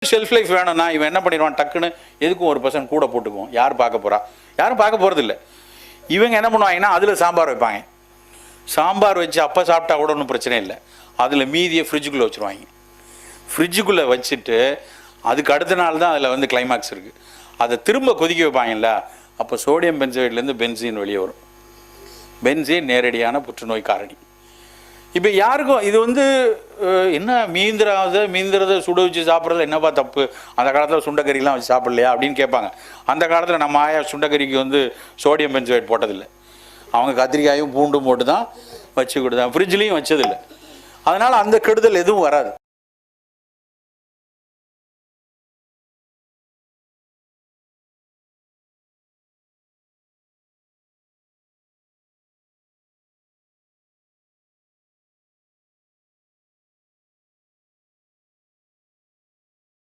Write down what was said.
Shelf life வேணும்னா இவன் என்ன பண்ணிடுவான், டக்குன்னு எதுக்கும் 1% கூட போட்டுக்குவோம். யார் பார்க்க போகிறா? யாரும் பார்க்க போகிறதில்ல. இவங்க என்ன பண்ணுவாங்கன்னா அதில் சாம்பார் வைப்பாங்க. சாம்பார் வச்சு அப்போ சாப்பிட்டா கூட ஒன்றும் பிரச்சனை இல்லை. அதில் மீதியை ஃப்ரிட்ஜுக்குள்ளே வச்சுருவாங்க. ஃப்ரிட்ஜுக்குள்ளே வச்சுட்டு அதுக்கு அடுத்த நாள் தான் அதில் வந்து கிளைமாக்ஸ் இருக்குது. அதை திரும்ப கொதிக்க வைப்பாங்கல்ல, அப்போ சோடியம் பென்சைட்லேருந்து பென்சீன் வெளியே வரும். பென்சீன் நேரடியான புற்றுநோய் காரணி. இப்போ யாருக்கும் இது வந்து என்ன மீந்திரதை சுட வச்சு சாப்பிட்றதுல என்னப்பா தப்பு, அந்த காலத்தில் சுண்டக்கறிலாம் வச்சு சாப்பிட்லையா அப்படின்னு கேட்பாங்க. அந்த காலத்தில் நம்ம ஆயா சுண்டக்கறிக்கு வந்து சோடியம் பென்சைட் போட்டதில்லை. அவங்க கத்திரிக்காயும் பூண்டும் போட்டு தான் வச்சு கொடுத்தாங்க, ஃப்ரிட்ஜ்லேயும் வச்சதில்லை. அதனால் அந்த கெடுதல் எதுவும் வராது.